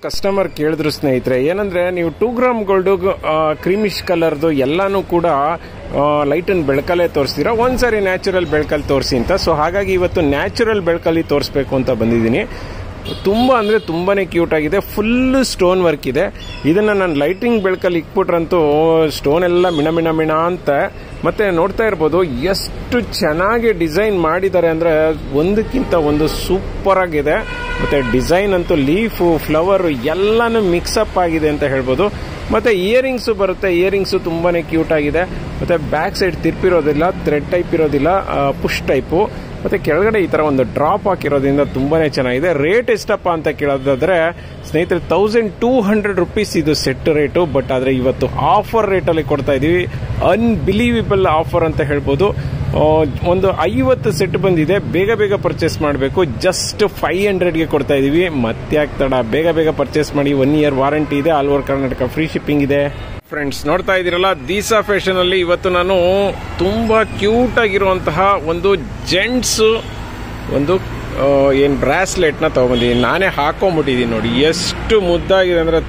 Customer ಕೇಳಿದ್ರು ಸ್ನೇಹಿತರೆ, ಏನಂದ್ರೆ ನೀವು 2 ಗ್ರಾಮ್ ಗೋಲ್ಡ್ ಕ್ರೀಮಿಶ್ ಕಲರ್ದು ಎಲ್ಲಾನು ಕೂಡ ಲೈಟ್ ಅಂಡ್ ಬೆಳಕಲ್ಲೇ ತೋರಿಸ್ತೀರಾ, ಒಂದ್ಸರಿ ನ್ಯಾಚುರಲ್ ಬೆಳಕಲ್ಲಿ ತೋರಿಸಿ ಅಂತ. ಸೊ ಹಾಗಾಗಿ ಇವತ್ತು ನ್ಯಾಚುರಲ್ ಬೆಳಕಲ್ಲಿ ತೋರಿಸ್ಬೇಕು ಅಂತ ಬಂದಿದ್ದೀನಿ. ತುಂಬಾ ಅಂದ್ರೆ ತುಂಬಾನೇ ಕ್ಯೂಟ್ ಆಗಿದೆ, ಫುಲ್ ಸ್ಟೋನ್ ವರ್ಕ್ ಇದೆ. ಇದನ್ನ ನಾನು ಲೈಟಿಂಗ್ ಬೆಳಕಲ್ಲಿ ಇಕ್ಬಿಟ್ರಂತೂ ಸ್ಟೋನ್ ಎಲ್ಲ ಮಿಣ ಮಿಣ ಮಿಣ ಅಂತ. ಮತ್ತೆ ನೋಡ್ತಾ ಇರ್ಬೋದು ಎಷ್ಟು ಚೆನ್ನಾಗಿ ಡಿಸೈನ್ ಮಾಡಿದ್ದಾರೆ ಅಂದ್ರೆ ಒಂದಕ್ಕಿಂತ ಒಂದು ಸೂಪರ್ ಆಗಿದೆ. ಮತ್ತೆ ಡಿಸೈನ್ ಅಂತೂ ಲೀಫು ಫ್ಲವರ್ ಎಲ್ಲಾನು ಮಿಕ್ಸಪ್ ಆಗಿದೆ ಅಂತ ಹೇಳ್ಬೋದು. ಮತ್ತೆ ಇಯರಿಂಗ್ಸ್ ಬರುತ್ತೆ, ಇಯರಿಂಗ್ಸ್ ತುಂಬಾನೇ ಕ್ಯೂಟ್ ಆಗಿದೆ. ಮತ್ತೆ ಬ್ಯಾಕ್ ಸೈಡ್ ತಿರ್ಪಿರೋದಿಲ್ಲ, ಥ್ರೆಡ್ ಟೈಪ್ ಇರೋದಿಲ್ಲ, ಪುಷ್ ಟೈಪು. ಮತ್ತೆ ಕೆಳಗಡೆ ಈ ತರ ಒಂದು ಡ್ರಾಪ್ ಹಾಕಿರೋದ್ರಿಂದ ತುಂಬಾನೇ ಚೆನ್ನಾಗಿದೆ. ರೇಟ್ ಎಷ್ಟಪ್ಪ ಅಂತ ಕೇಳೋದಾದ್ರೆ ಸ್ನೇಹಿತರೆ 1200 ರುಪೀಸ್ ಇದು ಸೆಟ್ ರೇಟು. ಬಟ್ ಆದ್ರೆ ಇವತ್ತು ಆಫರ್ ರೇಟಲ್ಲಿ ಕೊಡ್ತಾ ಇದೀವಿ, ಅನ್ಬಿಲೀವಬಲ್ ಆಫರ್ ಅಂತ ಹೇಳ್ಬೋದು. ಒಂದು 50 ಸೆಟ್ ಬಂದಿದೆ, ಬೇಗ ಬೇಗ ಪರ್ಚೇಸ್ ಮಾಡಬೇಕು. ಜಸ್ಟ್ 500ಗೆ ಕೊಡ್ತಾ ಇದೀವಿ. ಮತ್ತೆ ಆಗ್ತಡ, ಬೇಗ ಬೇಗ ಪರ್ಚೇಸ್ ಮಾಡಿ. 1 ಇಯರ್ ವಾರಂಟಿ ಇದೆ, all over Karnataka free shipping ಇದೆ. ಫ್ರೆಂಡ್ಸ್ ನೋಡ್ತಾ ಇದೀರಲ್ಲ, ದೀಸಾ ಫ್ಯಾಷನ್ ಅಲ್ಲಿ ಇವತ್ತು ನಾನು ತುಂಬಾ ಕ್ಯೂಟ್ ಆಗಿರುವಂತಹ ಒಂದು ಜೆಂಟ್ಸ್ ಒಂದು ಏನ್ ಬ್ರಾಸ್ಲೆಟ್ ನ ತಗೊಂಡಿದ್ದೀನಿ. ನಾನೇ ಹಾಕೊಂಡ್ಬಿಟ್ಟಿದ್ದೀನಿ ನೋಡಿ, ಎಷ್ಟು ಮುದ್ದಾಗಿದೆ ಅಂದ್ರೆ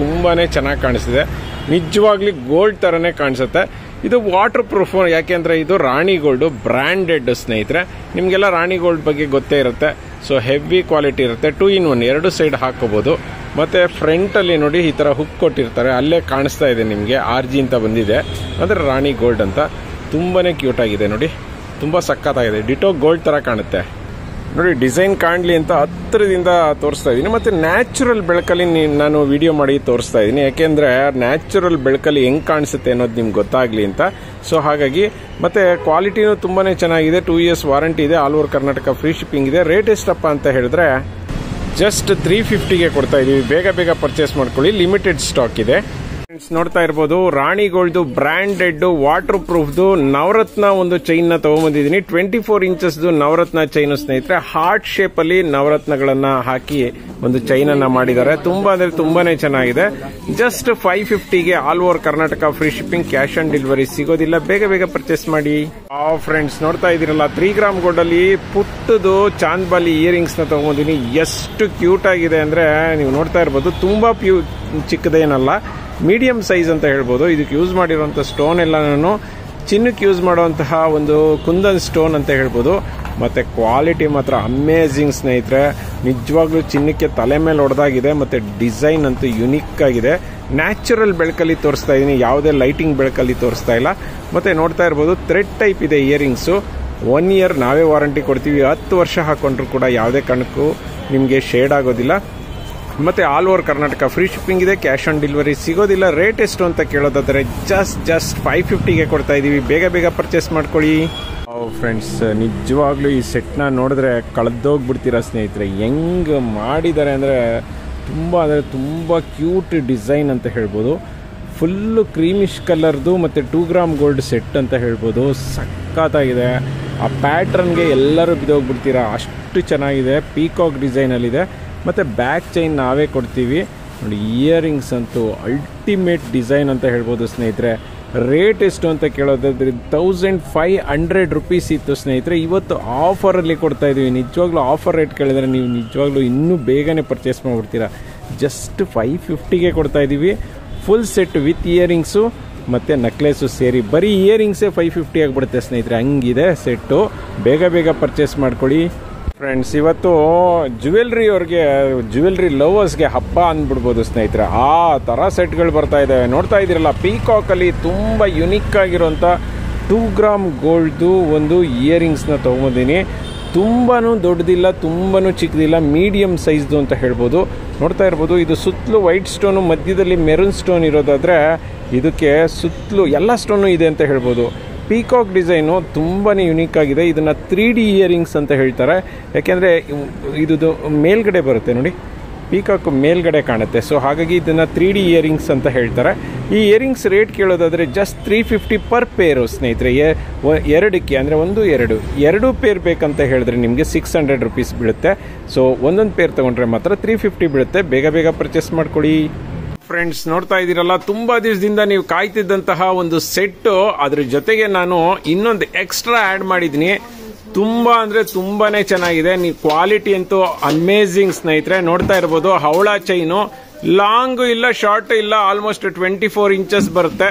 ತುಂಬಾನೇ ಚೆನ್ನಾಗಿ ಕಾಣಿಸ್ತಿದೆ. ನಿಜವಾಗ್ಲಿ ಗೋಲ್ಡ್ ತರನೇ ಕಾಣಿಸುತ್ತೆ. ಇದು ವಾಟರ್ ಪ್ರೂಫ್, ಯಾಕೆಂದ್ರೆ ಇದು ರಾಣಿ ಗೋಲ್ಡ್ ಬ್ರಾಂಡೆಡ್ ಸ್ನೇಹಿತರೆ. ನಿಮ್ಗೆಲ್ಲ ರಾಣಿ ಗೋಲ್ಡ್ ಬಗ್ಗೆ ಗೊತ್ತೇ ಇರುತ್ತೆ. ಸೊ ಹೆವಿ ಕ್ವಾಲಿಟಿ ಇರುತ್ತೆ. 2 in 1 ಎರಡು ಸೈಡ್ ಹಾಕೋಬಹುದು. ಮತ್ತೆ ಫ್ರಂಟ್ ಅಲ್ಲಿ ನೋಡಿ ಈ ತರ ಹುಕ್ ಕೊಟ್ಟಿರ್ತಾರೆ, ಅಲ್ಲೇ ಕಾಣಿಸ್ತಾ ಇದೆ ನಿಮ್ಗೆ RG ಅಂತ ಬಂದಿದೆ, ಅಂದ್ರೆ ರಾಣಿ ಗೋಲ್ಡ್ ಅಂತ. ತುಂಬಾನೇ ಕ್ಯೂಟ್ ಆಗಿದೆ ನೋಡಿ, ತುಂಬಾ ಸಖತ್ತಾಗಿದೆ. ಡಿಟೋ ಗೋಲ್ಡ್ ತರ ಕಾಣುತ್ತೆ ನೋಡಿ. ಡಿಸೈನ್ ಕಾಣ್ಲಿ ಅಂತ ಹತ್ತಿರದಿಂದ ತೋರಿಸ್ತಾ ಇದ್ದೀನಿ. ಮತ್ತೆ ನ್ಯಾಚುರಲ್ ಬೆಳಕಲ್ಲಿ ನಾನು ವಿಡಿಯೋ ಮಾಡಿ ತೋರಿಸ್ತಾ ಇದ್ದೀನಿ, ಯಾಕೆಂದ್ರೆ ನ್ಯಾಚುರಲ್ ಬೆಳಕಲ್ಲಿ ಹೆಂಗ್ ಕಾಣಿಸುತ್ತೆ ಅನ್ನೋದು ನಿಮ್ಗೆ ಗೊತ್ತಾಗ್ಲಿ ಅಂತ. ಸೊ ಹಾಗಾಗಿ ಮತ್ತೆ ಕ್ವಾಲಿಟಿನೂ ತುಂಬಾನೇ ಚೆನ್ನಾಗಿದೆ. 2 years ವಾರಂಟಿ ಇದೆ, all over Karnataka free shipping ಇದೆ. ರೇಟ್ ಎಷ್ಟಪ್ಪ ಅಂತ ಹೇಳಿದ್ರೆ ಜಸ್ಟ್ 350ಗೆ ಕೊಡ್ತಾ ಇದೀವಿ. ಬೇಗ ಬೇಗ ಪರ್ಚೇಸ್ ಮಾಡ್ಕೊಳ್ಳಿ, ಲಿಮಿಟೆಡ್ ಸ್ಟಾಕ್ ಇದೆ. ನೋಡ್ತಾ ಇರ್ಬೋದು ರಾಣಿ ಗೋಲ್ಡ್ ಬ್ರಾಂಡೆಡ್ ವಾಟರ್ ಪ್ರೂಫ್ದು ನವರತ್ನ ಒಂದು ಚೈನ್ ನ ತಗೊಂಡ್ಬಂದಿದ್ದೀನಿ. 24 ಇಂಚಸ್ ನವರತ್ನ ಚೈನ್ ಸ್ನೇಹಿತರೆ. ಹಾರ್ಟ್ ಶೇಪ್ ಅಲ್ಲಿ ನವರತ್ನಗಳನ್ನ ಹಾಕಿ ಒಂದು ಚೈನ್ ಅನ್ನ ಮಾಡಿದ್ದಾರೆ. ತುಂಬಾ ಅಂದ್ರೆ ತುಂಬಾನೇ ಚೆನ್ನಾಗಿದೆ. ಜಸ್ಟ್ 550ಗೆ all over Karnataka free shipping, cash on delivery ಸಿಗೋದಿಲ್ಲ. ಬೇಗ ಬೇಗ ಪರ್ಚೇಸ್ ಮಾಡಿ. ಫ್ರೆಂಡ್ಸ್ ನೋಡ್ತಾ ಇದೀರಲ್ಲ, 3 ಗ್ರಾಮ್ ಗೋಲ್ಡ್ ಅಲ್ಲಿ ಪುಟ್ಟದು ಚಾಂದ್ಬಾಲಿ ಇಯರಿಂಗ್ಸ್ ನ ತಗೊಂಡಿದ್ದೀನಿ. ಎಷ್ಟು ಕ್ಯೂಟ್ ಆಗಿದೆ ಅಂದ್ರೆ ನೀವು ನೋಡ್ತಾ ಇರ್ಬೋದು. ತುಂಬಾ ಚಿಕ್ಕದೇನಲ್ಲ, ಮೀಡಿಯಂ ಸೈಜ್ ಅಂತ ಹೇಳ್ಬೋದು. ಇದಕ್ಕೆ ಯೂಸ್ ಮಾಡಿರುವಂತಹ ಸ್ಟೋನ್ ಎಲ್ಲ ನಾನು ಚಿನ್ನಕ್ಕೆ ಯೂಸ್ ಮಾಡುವಂತಹ ಒಂದು ಕುಂದನ್ ಸ್ಟೋನ್ ಅಂತ ಹೇಳ್ಬೋದು. ಮತ್ತೆ ಕ್ವಾಲಿಟಿ ಮಾತ್ರ ಅಮೇಝಿಂಗ್ ಸ್ನೇಹಿತರೆ. ನಿಜವಾಗ್ಲೂ ಚಿನ್ನಕ್ಕೆ ತಲೆ ಮೇಲೆ ಹೊಡೆದಾಗಿದೆ. ಮತ್ತೆ ಡಿಸೈನ್ ಅಂತೂ ಯುನಿಕ್ ಆಗಿದೆ. ನ್ಯಾಚುರಲ್ ಬೆಳಕಲ್ಲಿ ತೋರಿಸ್ತಾ ಇದೀನಿ, ಯಾವುದೇ ಲೈಟಿಂಗ್ ಬೆಳಕಲ್ಲಿ ತೋರಿಸ್ತಾ ಇಲ್ಲ. ಮತ್ತೆ ನೋಡ್ತಾ ಇರ್ಬೋದು ಥ್ರೆಡ್ ಟೈಪ್ ಇದೆ ಇಯರಿಂಗ್ಸ್. 1 year ನಾವೇ ವಾರಂಟಿ ಕೊಡ್ತೀವಿ. 10 ವರ್ಷ ಹಾಕೊಂಡ್ರು ಕೂಡ ಯಾವುದೇ ಕಾರಣಕ್ಕೂ ನಿಮಗೆ ಶೇಡ್ ಆಗೋದಿಲ್ಲ. ಮತ್ತೆ all over Karnataka free shipping ಇದೆ, ಕ್ಯಾಶ್ ಆನ್ ಡೆಲಿವರಿ ಸಿಗೋದಿಲ್ಲ. ರೇಟ್ ಎಷ್ಟು ಅಂತ ಕೇಳೋದಾದ್ರೆ ಜಸ್ಟ್ 550ಗೆ ಕೊಡ್ತಾ ಇದೀವಿ. ಬೇಗ ಬೇಗ ಪರ್ಚೇಸ್ ಮಾಡ್ಕೊಳ್ಳಿ. ಫ್ರೆಂಡ್ಸ್ ನಿಜವಾಗ್ಲೂ ಈ ಸೆಟ್ನ ನೋಡಿದ್ರೆ ಕಳೆದೋಗ್ಬಿಡ್ತೀರಾ ಸ್ನೇಹಿತರೆ. ಹೆಂಗ್ ಮಾಡಿದ್ದಾರೆ ಅಂದ್ರೆ ತುಂಬಾ ಕ್ಯೂಟ್ ಡಿಸೈನ್ ಅಂತ ಹೇಳ್ಬೋದು. ಫುಲ್ಲು ಕ್ರೀಮಿಶ್ ಕಲರ್ದು ಮತ್ತೆ 2 ಗ್ರಾಮ್ ಗೋಲ್ಡ್ ಸೆಟ್ ಅಂತ ಹೇಳ್ಬೋದು. ಸಖತ್ತಾಗಿದೆ. ಆ ಪ್ಯಾಟ್ರನ್ಗೆ ಎಲ್ಲರೂ ಬಿದ್ದೋಗ್ಬಿಡ್ತೀರಾ, ಅಷ್ಟು ಚೆನ್ನಾಗಿದೆ. ಪೀಕಾಕ್ ಡಿಸೈನಲ್ಲಿದೆ. ಮತ್ತು ಬ್ಯಾಕ್ ಚೈನ್ ನಾವೇ ಕೊಡ್ತೀವಿ ನೋಡಿ. ಇಯರಿಂಗ್ಸ್ ಅಂತೂ ಅಲ್ಟಿಮೇಟ್ ಡಿಸೈನ್ ಅಂತ ಹೇಳ್ಬೋದು ಸ್ನೇಹಿತರೆ. ರೇಟ್ ಎಷ್ಟು ಅಂತ ಕೇಳೋದಾದ್ರೆ 1500 ರುಪೀಸ್ ಇತ್ತು ಸ್ನೇಹಿತರೆ. ಇವತ್ತು ಆಫರಲ್ಲಿ ಕೊಡ್ತಾ ಇದ್ದೀವಿ. ನಿಜವಾಗ್ಲೂ ಆಫರ್ ರೇಟ್ ಕೇಳಿದ್ರೆ ನೀವು ನಿಜವಾಗ್ಲೂ ಇನ್ನೂ ಬೇಗನೆ ಪರ್ಚೇಸ್ ಮಾಡಿಬಿಡ್ತೀರಾ. ಜಸ್ಟ್ 550ಗೆ ಕೊಡ್ತಾ ಇದ್ದೀವಿ. ಫುಲ್ ಸೆಟ್ ವಿತ್ ಇಯರಿಂಗ್ಸು ಮತ್ತು ನೆಕ್ಲೆಸು ಸೇರಿ ಬರೀ ಇಯರಿಂಗ್ಸೇ 550 ಆಗಿಬಿಡುತ್ತೆ ಸ್ನೇಹಿತರೆ. ಹಂಗಿದೆ ಸೆಟ್ಟು. ಬೇಗ ಬೇಗ ಪರ್ಚೇಸ್ ಮಾಡ್ಕೊಳ್ಳಿ. ಫ್ರೆಂಡ್ಸ್ ಇವತ್ತು ಜ್ಯುವೆಲ್ರಿ ಲವರ್ಸ್ಗೆ ಹಬ್ಬ ಅಂದ್ಬಿಡ್ಬೋದು ಸ್ನೇಹಿತರೆ. ಆ ಥರ ಸೆಟ್ಗಳು ಬರ್ತಾ ಇದ್ದಾವೆ. ನೋಡ್ತಾ ಇದ್ದೀರಲ್ಲ, ಪೀಕಾಕಲ್ಲಿ ತುಂಬ ಯುನಿಕ್ ಆಗಿರೋಂಥ 2 ಗ್ರಾಮ್ ಗೋಲ್ಡ್ದು ಒಂದು ಇಯರಿಂಗ್ಸ್ನ ತೊಗೊಂಬಂದಿನಿ. ತುಂಬಾ ದೊಡ್ಡದಿಲ್ಲ, ತುಂಬಾ ಚಿಕ್ಕದಿಲ್ಲ, ಮೀಡಿಯಂ ಸೈಜ್ದು ಅಂತ ಹೇಳ್ಬೋದು. ನೋಡ್ತಾ ಇರ್ಬೋದು, ಇದು ಸುತ್ತಲೂ ವೈಟ್ ಸ್ಟೋನು, ಮಧ್ಯದಲ್ಲಿ ಮೆರೂನ್ ಸ್ಟೋನ್ ಇರೋದಾದರೆ ಇದಕ್ಕೆ ಸುತ್ತಲೂ ಎಲ್ಲ ಸ್ಟೋನು ಇದೆ ಅಂತ ಹೇಳ್ಬೋದು. ಪೀಕಾಕ್ ಡಿಸೈನು ತುಂಬಾ ಯುನಿಕ್ ಆಗಿದೆ. ಇದನ್ನು 3D ಇಯರಿಂಗ್ಸ್ ಅಂತ ಹೇಳ್ತಾರೆ. ಯಾಕೆಂದರೆ ಇದು ಮೇಲ್ಗಡೆ ಬರುತ್ತೆ ನೋಡಿ, ಪೀಕಾಕ್ ಮೇಲ್ಗಡೆ ಕಾಣುತ್ತೆ. ಸೊ ಹಾಗಾಗಿ ಇದನ್ನು 3D ಇಯರಿಂಗ್ಸ್ ಅಂತ ಹೇಳ್ತಾರೆ. ಈ ಇಯರಿಂಗ್ಸ್ ರೇಟ್ ಕೇಳೋದಾದರೆ ಜಸ್ಟ್ 350 ಪರ್ ಪೇರು ಸ್ನೇಹಿತರೆ. ಎರಡಕ್ಕೆ ಅಂದರೆ 1 2 ಪೇರ್ ಬೇಕಂತ ಹೇಳಿದ್ರೆ ನಿಮಗೆ 600 ರುಪೀಸ್ ಬೀಳುತ್ತೆ. ಸೊ ಒಂದೊಂದು ಪೇರ್ ತೊಗೊಂಡ್ರೆ ಮಾತ್ರ 350 ಬೀಳುತ್ತೆ. ಬೇಗ ಬೇಗ ಪರ್ಚೇಸ್ ಮಾಡ್ಕೊಳ್ಳಿ. ಫ್ರೆಂಡ್ಸ್ ನೋಡ್ತಾ ಇದ್ದೀರಲ್ಲ, ತುಂಬಾ ದಿವಸದಿಂದ ನೀವು ಕಾಯ್ತಿದ್ದಂತಹ ಒಂದು ಸೆಟ್. ಅದ್ರ ಜೊತೆಗೆ ನಾನು ಇನ್ನೊಂದು ಎಕ್ಸ್ಟ್ರಾ ಆ್ಯಡ್ ಮಾಡಿದ್ದೀನಿ. ತುಂಬಾ ಅಂದ್ರೆ ತುಂಬಾನೇ ಚೆನ್ನಾಗಿದೆ. ನೀವು ಕ್ವಾಲಿಟಿ ಅಂತೂ ಅಮೇಝಿಂಗ್ ಸ್ನೇಹಿತರೆ. ನೋಡ್ತಾ ಇರ್ಬೋದು ಹವಳ ಚೈನು, ಲಾಂಗ್ ಇಲ್ಲ ಶಾರ್ಟ್ ಇಲ್ಲ, ಆಲ್ಮೋಸ್ಟ್ 24 ಇಂಚಸ್ ಬರುತ್ತೆ.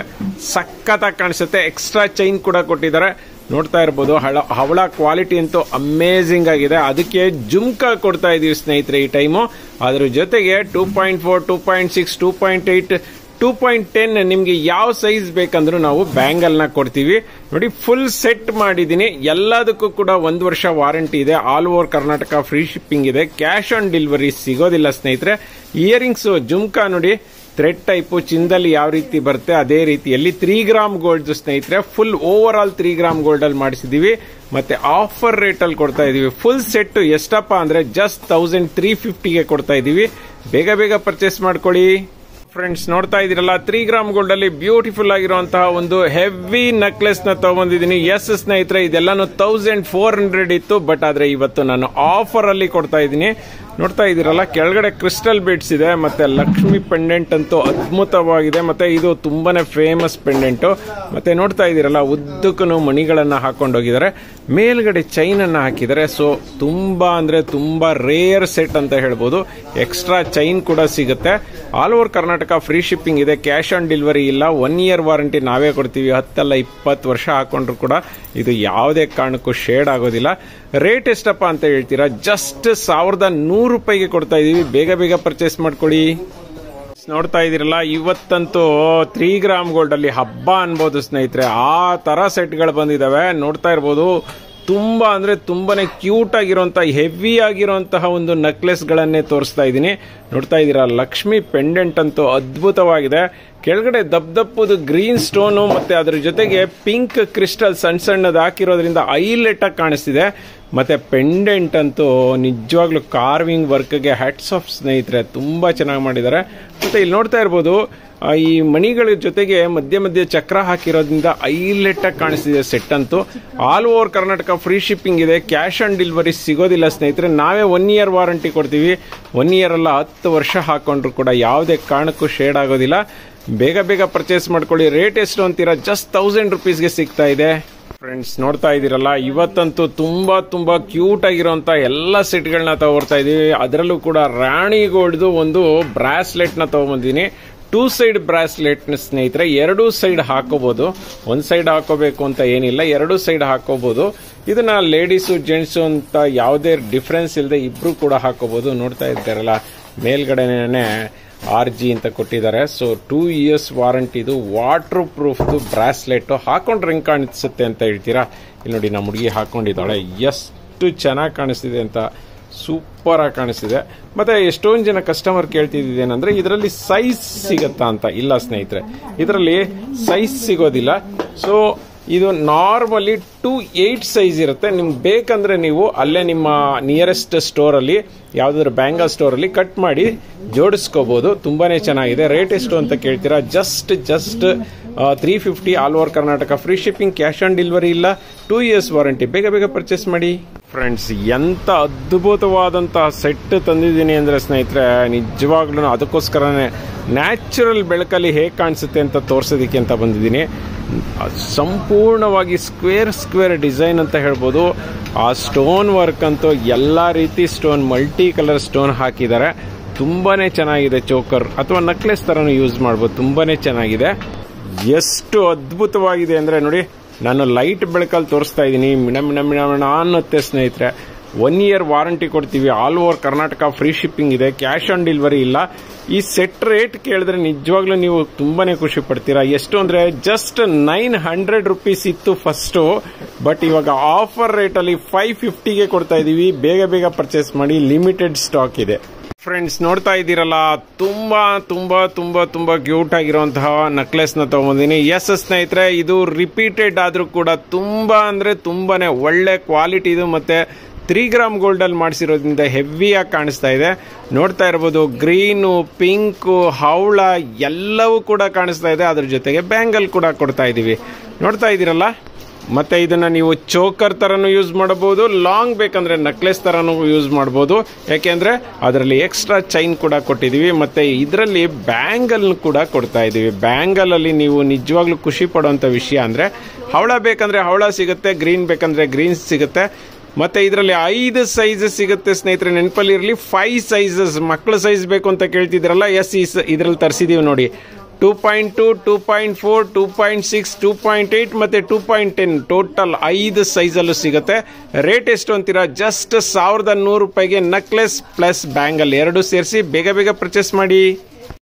ಸಖತ್ತಾಗಿ ಕಾಣಿಸುತ್ತೆ. ಎಕ್ಸ್ಟ್ರಾ ಚೈನ್ ಕೂಡ ಕೊಟ್ಟಿದ್ದಾರೆ. ನೋಡ್ತಾ ಇರ್ಬೋದು ಹವಳ ಕ್ವಾಲಿಟಿ ಅಂತೂ ಅಮೇಝಿಂಗ್ ಆಗಿದೆ. ಅದಕ್ಕೆ ಜುಮ್ಕಾ ಕೊಡ್ತಾ ಇದೀವಿ ಸ್ನೇಹಿತರೆ ಈ ಟೈಮು. ಅದ್ರ ಜೊತೆಗೆ 2.4, 2.6, 2.8, 2.10 ನಿಮ್ಗೆ ಯಾವ ಸೈಜ್ ಬೇಕಂದ್ರೂ ನಾವು ಬ್ಯಾಂಗಲ್ ನ ಕೊಡ್ತೀವಿ. ನೋಡಿ ಫುಲ್ ಸೆಟ್ ಮಾಡಿದೀನಿ. ಎಲ್ಲದಕ್ಕೂ ಕೂಡ 1 ವರ್ಷ ವಾರಂಟಿ ಇದೆ. All over Karnataka free shipping ಇದೆ. ಕ್ಯಾಶ್ ಆನ್ ಡೆಲಿವರಿ ಸಿಗೋದಿಲ್ಲ ಸ್ನೇಹಿತರೆ. ಇಯರಿಂಗ್ಸ್ ಜುಮ್ಕಾ ನೋಡಿ ಥ್ರೆಡ್ ಟೈಪು ಚಿನ್ನದಲ್ಲಿ ಯಾವ ರೀತಿ ಬರುತ್ತೆ ಅದೇ ರೀತಿಯಲ್ಲಿ 3 ಗ್ರಾಮ್ ಗೋಲ್ಡ್ ಸ್ನೇಹಿತರೆ. Full over all 3 gram gold ಅಲ್ಲಿ ಮಾಡಿಸಿದೀವಿ. ಮತ್ತೆ ಆಫರ್ ರೇಟ್ ಅಲ್ಲಿ ಕೊಡ್ತಾ ಇದೀವಿ. ಫುಲ್ ಸೆಟ್ ಎಷ್ಟಪ್ಪ ಅಂದ್ರೆ ಜಸ್ಟ್ 1350ಗೆ ಕೊಡ್ತಾ ಇದೀವಿ. ಬೇಗ ಬೇಗ ಪರ್ಚೇಸ್ ಮಾಡ್ಕೊಳ್ಳಿ ಫ್ರೆಂಡ್ಸ್. ನೋಡ್ತಾ ಇದೀರಲ್ಲ 3 ಗ್ರಾಮ್ ಗೋಲ್ಡ್ ಅಲ್ಲಿ ಬ್ಯೂಟಿಫುಲ್ ಆಗಿರುವಂತಹ ಒಂದು ಹೆವಿ ನೆಕ್ಲೆಸ್ ನ ತಗೊಂಡಿದ್ದೀನಿ. ಎಸ್ ಸ್ನೇಹಿತರೆ, ಇದೆಲ್ಲಾನು 1400 ಇತ್ತು, ಬಟ್ ಆದ್ರೆ ಇವತ್ತು ನಾನು ಆಫರ್ ಅಲ್ಲಿ ಕೊಡ್ತಾ ಇದ್ದೀನಿ. ನೋಡ್ತಾ ಇದೀರಲ್ಲ ಕೆಳಗಡೆ ಕ್ರಿಸ್ಟಲ್ ಬೀಡ್ಸ್ ಇದೆ, ಮತ್ತೆ ಲಕ್ಷ್ಮಿ ಪೆಂಡೆಂಟ್ ಅಂತೂ ಅದ್ಭುತವಾಗಿದೆ. ಮತ್ತೆ ಇದು ತುಂಬಾನೇ ಫೇಮಸ್ ಪೆಂಡೆಂಟ್. ಮತ್ತೆ ನೋಡ್ತಾ ಇದೀರಲ್ಲ ಉದ್ದಕ್ಕೂ ಮಣಿಗಳನ್ನ ಹಾಕೊಂಡೋಗಿದ್ದಾರೆ, ಮೇಲ್ಗಡೆ ಚೈನ್ ಅನ್ನ ಹಾಕಿದ್ದಾರೆ. ಸೊ ತುಂಬಾ ಅಂದ್ರೆ ತುಂಬಾ ರೇರ್ ಸೆಟ್ ಅಂತ ಹೇಳ್ಬೋದು. ಎಕ್ಸ್ಟ್ರಾ ಚೈನ್ ಕೂಡ ಸಿಗುತ್ತೆ. All over Karnataka free shipping ಇದೆ. ಕ್ಯಾಶ್ ಆನ್ ಡೆಲಿವರಿ ಇಲ್ಲ. 1 ಇಯರ್ ವಾರಂಟಿ ನಾವೇ ಕೊಡ್ತೀವಿ. 10 ಅಲ್ಲ 20 ವರ್ಷ ಹಾಕೊಂಡ್ರು ಕೂಡ ಇದು ಯಾವುದೇ ಕಾರಣಕ್ಕೂ ಶೇಡ್ ಆಗೋದಿಲ್ಲ. ರೇಟ್ ಎಷ್ಟಪ್ಪ ಅಂತ ಹೇಳ್ತೀರಾ? ಜಸ್ಟ್ 1100 ರೂಪಾಯಿಗೆ ಕೊಡ್ತಾ ಇದೀವಿ. ಬೇಗ ಬೇಗ ಪರ್ಚೇಸ್ ಮಾಡ್ಕೊಳ್ಳಿ. ನೋಡ್ತಾ ಇದೀರಲ್ಲ ಇವತ್ತಂತೂ 3 ಗ್ರಾಮ್ ಗೋಲ್ಡ್ ಅಲ್ಲಿ ಹಬ್ಬ ಅನ್ಬೋದು ಸ್ನೇಹಿತರೆ. ಆ ತರ ಸೆಟ್ಗಳು ಬಂದಿದಾವೆ. ನೋಡ್ತಾ ಇರ್ಬೋದು ತುಂಬಾ ಅಂದ್ರೆ ತುಂಬಾನೇ ಕ್ಯೂಟ್ ಆಗಿರುವಂತಹ ಹೆವಿ ಆಗಿರುವಂತಹ ಒಂದು ನೆಕ್ಲೆಸ್ ಗಳನ್ನೇ ತೋರಿಸ್ತಾ ಇದ್ದೀನಿ. ನೋಡ್ತಾ ಇದ್ದೀರಾ ಲಕ್ಷ್ಮಿ ಪೆಂಡೆಂಟ್ ಅಂತೂ ಅದ್ಭುತವಾಗಿದೆ. ಕೆಳಗಡೆ ದಪ್ಪದು ಗ್ರೀನ್ ಸ್ಟೋನು ಮತ್ತೆ ಅದ್ರ ಜೊತೆಗೆ ಪಿಂಕ್ ಕ್ರಿಸ್ಟಲ್ ಸಣ್ಣ ಸಣ್ಣದು ಹಾಕಿರೋದ್ರಿಂದ ಹೈಲೈಟ್ ಆಗಿ ಕಾಣಿಸ್ತಿದೆ. ಮತ್ತೆ ಪೆಂಡೆಂಟ್ ಅಂತೂ ನಿಜವಾಗ್ಲೂ ಕಾರ್ವಿಂಗ್ ವರ್ಕ್ಗೆ ಹ್ಯಾಟ್ಸ್ ಆಫ್ ಸ್ನೇಹಿತರೆ. ತುಂಬಾ ಚೆನ್ನಾಗಿ ಮಾಡಿದ್ದಾರೆ. ಮತ್ತೆ ಇಲ್ಲಿ ನೋಡ್ತಾ ಇರ್ಬೋದು ಈ ಮಣಿಗಳ ಜೊತೆಗೆ ಮಧ್ಯ ಮಧ್ಯ ಚಕ್ರ ಹಾಕಿರೋದ್ರಿಂದ ಹೈಲೈಟ್ ಆಗಿ ಕಾಣಿಸ್ತಿದೆ ಸೆಟ್ ಅಂತೂ. All over Karnataka free shipping ಇದೆ. ಕ್ಯಾಶ್ ಆನ್ ಡೆಲಿವರಿ ಸಿಗೋದಿಲ್ಲ ಸ್ನೇಹಿತರೆ. ನಾವೇ 1 ಇಯರ್ ವಾರಂಟಿ ಕೊಡ್ತೀವಿ. 1 ಇಯರ್ ಅಲ್ಲ 10 ವರ್ಷ ಹಾಕೊಂಡ್ರು ಕೂಡ ಯಾವುದೇ ಕಾರಣಕ್ಕೂ ಶೇಡ್ ಆಗೋದಿಲ್ಲ. ಬೇಗ ಬೇಗ ಪರ್ಚೇಸ್ ಮಾಡ್ಕೊಳ್ಳಿ. ರೇಟ್ ಎಷ್ಟು ಅಂತೀರಾ? ಜಸ್ಟ್ 1000 ರೂಪೀಸ್ಗೆ ಸಿಗ್ತಾ ಇದೆ ಫ್ರೆಂಡ್ಸ್. ನೋಡ್ತಾ ಇದೀರಲ್ಲ ಇವತ್ತಂತೂ ತುಂಬಾ ತುಂಬಾ ಕ್ಯೂಟ್ ಆಗಿರುವಂತ ಎಲ್ಲ ಸೆಟ್ಗಳನ್ನ ತಗೊಳ್ತಾ ಇದೀವಿ. ಅದರಲ್ಲೂ ಕೂಡ ರಾಣಿ ಗೋಲ್ಡ್ದು ಒಂದು ಬ್ರಾಸ್ಲೆಟ್ ನ ತಗೊಂಡ್ಬಂದಿದ್ದೀನಿ. 2 ಸೈಡ್ ಬ್ರಾಸ್ಲೆಟ್ ಸ್ನೇಹಿತರೆ. 2 ಸೈಡ್ ಹಾಕೋಬಹುದು. 1 ಸೈಡ್ ಹಾಕೋಬೇಕು ಅಂತ ಏನಿಲ್ಲ, 2 ಸೈಡ್ ಹಾಕೋಬಹುದು. ಇದನ್ನ ಲೇಡೀಸು ಜೆಂಟ್ಸು ಅಂತ ಯಾವುದೇ ಡಿಫ್ರೆನ್ಸ್ ಇಲ್ಲದೆ ಇಬ್ರು ಕೂಡ ಹಾಕೋಬಹುದು. ನೋಡ್ತಾ ಇದ್ದಾರಲ್ಲ ಮೇಲ್ಗಡೆನೆ RG ಅಂತ ಕೊಟ್ಟಿದ್ದಾರೆ. So 2 years warranty. ಇದು ವಾಟರ್ ಪ್ರೂಫ್ ಬ್ರಾಸ್ಲೆಟ್. ಹಾಕೊಂಡ್ರೆ ಹೆಂಗ್ ಕಾಣಿಸುತ್ತೆ ಅಂತ ಹೇಳ್ತೀರಾ? ಇಲ್ಲಿ ನೋಡಿ ನಮ್ಮ ಹುಡುಗಿ ಹಾಕೊಂಡಿದ್ದಾಳೆ. ಎಷ್ಟು ಚೆನ್ನಾಗಿ ಕಾಣಿಸ್ತಿದೆ ಅಂತ. ಸೂಪರ್ ಆಗಿ ಕಾಣಿಸ್ತಿದೆ. ಮತ್ತೆ ಎಷ್ಟೊಂದು ಜನ ಕಸ್ಟಮರ್ ಕೇಳ್ತಿದ್ದೇನೆಂದ್ರೆ ಇದರಲ್ಲಿ ಸೈಜ್ ಸಿಗತ್ತಾ ಅಂತ. ಇಲ್ಲ ಸ್ನೇಹಿತರೆ, ಇದರಲ್ಲಿ ಸೈಜ್ ಸಿಗೋದಿಲ್ಲ. ಸೊ ಇದು ನಾರ್ಮಲಿ 2.8 ಸೈಜ್ ಇರುತ್ತೆ. ನಿಮ್ಗೆ ಬೇಕಂದ್ರೆ ನೀವು ಅಲ್ಲೇ ನಿಮ್ಮ ನಿಯರೆಸ್ಟ್ ಸ್ಟೋರ್ ಅಲ್ಲಿ ಯಾವ್ದಾದ್ರು ಬ್ಯಾಂಗಲ್ ಸ್ಟೋರ್ ಅಲ್ಲಿ ಕಟ್ ಮಾಡಿ ಜೋಡಿಸ್ಕೋಬಹುದು. ತುಂಬಾನೇ ಚೆನ್ನಾಗಿದೆ. ರೇಟ್ ಎಷ್ಟು ಅಂತ ಕೇಳ್ತೀರಾ? Just 350 all over Karnataka free shipping. Cash on delivery ಇಲ್ಲ. 2 ಇಯರ್ಸ್ ವಾರಂಟಿ. ಬೇಗ ಬೇಗ ಪರ್ಚೇಸ್ ಮಾಡಿ ಫ್ರೆಂಡ್ಸ್. ಎಂತ ಅದ್ಭುತವಾದಂತಹ ಸೆಟ್ ತಂದಿದ್ದೀನಿ ಅಂದ್ರೆ ಸ್ನೇಹಿತರೆ, ನಿಜವಾಗ್ಲೂ ಅದಕ್ಕೋಸ್ಕರನೇ ನ್ಯಾಚುರಲ್ ಬೆಳಕಲ್ಲಿ ಹೇಗೆ ಕಾಣಿಸುತ್ತೆ ಅಂತ ತೋರ್ಸೋದಕ್ಕೆ ಅಂತ ಬಂದಿದ್ದೀನಿ. ಸಂಪೂರ್ಣವಾಗಿ ಸ್ಕ್ವೇರ್ ಡಿಸೈನ್ ಅಂತ ಹೇಳ್ಬೋದು. ಆ ಸ್ಟೋನ್ ವರ್ಕ್ ಅಂತೂ ಎಲ್ಲಾ ರೀತಿ ಸ್ಟೋನ್, ಮಲ್ಟಿ ಕಲರ್ ಸ್ಟೋನ್ ಹಾಕಿದ್ದಾರೆ. ತುಂಬಾನೇ ಚೆನ್ನಾಗಿದೆ. ಚೋಕರ್ ಅಥವಾ ನೆಕ್ಲೆಸ್ ತರನು ಯೂಸ್ ಮಾಡ್ಬೋದು. ತುಂಬಾನೇ ಚೆನ್ನಾಗಿದೆ. ಎಷ್ಟು ಅದ್ಭುತವಾಗಿದೆ ಅಂದ್ರೆ ನೋಡಿ, ನಾನು ಲೈಟ್ ಬೆಳಕಲ್ಲಿ ತೋರಿಸ್ತಾ ಇದ್ದೀನಿ. ಮಿಣ ಅನ್ನುತ್ತೆ ಸ್ನೇಹಿತರೆ. 1 ಇಯರ್ ವಾರಂಟಿ ಕೊಡ್ತೀವಿ. All over Karnataka free shipping ಇದೆ. ಕ್ಯಾಶ್ ಆನ್ ಡೆಲಿವರಿ ಇಲ್ಲ. ಈ ಸೆಟ್ ರೇಟ್ ಕೇಳಿದ್ರೆ ನಿಜವಾಗ್ಲೂ ನೀವು ತುಂಬಾನೇ ಖುಷಿ ಪಡ್ತೀರಾ. ಎಷ್ಟು ಅಂದ್ರೆ ಜಸ್ಟ್ 900 ರೂಪೀಸ್ ಇತ್ತು ಫಸ್ಟ್, ಬಟ್ ಇವಾಗ ಆಫರ್ ರೇಟ್ ಅಲ್ಲಿ 550ಗೆ ಕೊಡ್ತಾ ಇದೀವಿ. ಬೇಗ ಬೇಗ ಪರ್ಚೇಸ್ ಮಾಡಿ. ಲಿಮಿಟೆಡ್ ಸ್ಟಾಕ್ ಇದೆ ಫ್ರೆಂಡ್ಸ್. ನೋಡ್ತಾ ಇದ್ದೀರಲ್ಲ ತುಂಬಾ ತುಂಬಾ ತುಂಬಾ ತುಂಬಾ ಕ್ಯೂಟ್ ಆಗಿರುವಂತಹ ನೆಕ್ಲೆಸ್ ನ ತಗೊಂಡಿದ್ದೀನಿ. ಎಸ್ ಸ್ನೇಹಿತರೆ, ಇದು ರಿಪೀಟೆಡ್ ಆದ್ರೂ ಕೂಡ ತುಂಬಾ ಅಂದ್ರೆ ತುಂಬಾನೇ ಒಳ್ಳೆ ಕ್ವಾಲಿಟಿ ಇದು. ಮತ್ತೆ 3 ಗ್ರಾಮ್ ಗೋಲ್ಡ್ ಅಲ್ಲಿ ಮಾಡಿಸಿರೋದ್ರಿಂದ ಹೆವಿಯಾಗಿ ಕಾಣಿಸ್ತಾ ಇದೆ. ನೋಡ್ತಾ ಇರಬಹುದು ಗ್ರೀನು, ಪಿಂಕು, ಹವಳ ಎಲ್ಲವೂ ಕೂಡ ಕಾಣಿಸ್ತಾ ಇದೆ. ಅದ್ರ ಜೊತೆಗೆ ಬ್ಯಾಂಗಲ್ ಕೂಡ ಕೊಡ್ತಾ ಇದೀವಿ. ನೋಡ್ತಾ ಇದ್ದೀರಲ್ಲ. ಮತ್ತೆ ಇದನ್ನ ನೀವು ಚೋಕರ್ ತರನು ಯೂಸ್ ಮಾಡಬಹುದು. ಲಾಂಗ್ ಬೇಕಂದ್ರೆ ನೆಕ್ಲೆಸ್ ತರನು ಯೂಸ್ ಮಾಡಬಹುದು. ಯಾಕೆಂದ್ರೆ ಅದರಲ್ಲಿ ಎಕ್ಸ್ಟ್ರಾ ಚೈನ್ ಕೂಡ ಕೊಟ್ಟಿದೀವಿ. ಮತ್ತೆ ಇದರಲ್ಲಿ ಬ್ಯಾಂಗಲ್ ಕೂಡ ಕೊಡ್ತಾ ಇದೀವಿ. ಬ್ಯಾಂಗಲ್ ಅಲ್ಲಿ ನೀವು ನಿಜವಾಗ್ಲೂ ಖುಷಿ ಪಡುವಂತ ವಿಷಯ ಅಂದ್ರೆ ಹವಳ ಬೇಕಂದ್ರೆ ಹವಳ ಸಿಗುತ್ತೆ, ಗ್ರೀನ್ ಬೇಕಂದ್ರೆ ಗ್ರೀನ್ ಸಿಗುತ್ತೆ. ಮತ್ತೆ ಇದರಲ್ಲಿ 5 ಸೈಜಸ್ ಸಿಗುತ್ತೆ ಸ್ನೇಹಿತರೆ, ನೆನಪಲ್ಲಿರಲಿ 5 ಸೈಜಸ್. ಮಕ್ಕಳ ಸೈಜ್ ಬೇಕು ಅಂತ ಕೇಳ್ತಿದ್ರಲ್ಲ, ಎಸ್ ಇದರಲ್ಲಿ ತರಿಸಿದೀವಿ ನೋಡಿ. 2.2, 2.4, 2.6, 2.8 ಮತ್ತೆ 2.10 ಟೋಟಲ್ 5 ಸೈಜಲ್ಲೂ ಸಿಗುತ್ತೆ. ರೇಟ್ ಎಷ್ಟು ಅಂತೀರಾ? ಜಸ್ಟ್ 1100 ರೂಪಾಯಿಗೆ ನೆಕ್ಲೆಸ್ ಪ್ಲಸ್ ಬ್ಯಾಂಗಲ್ 2 ಸೇರಿಸಿ ಬೇಗ ಬೇಗ ಪರ್ಚೇಸ್ ಮಾಡಿ.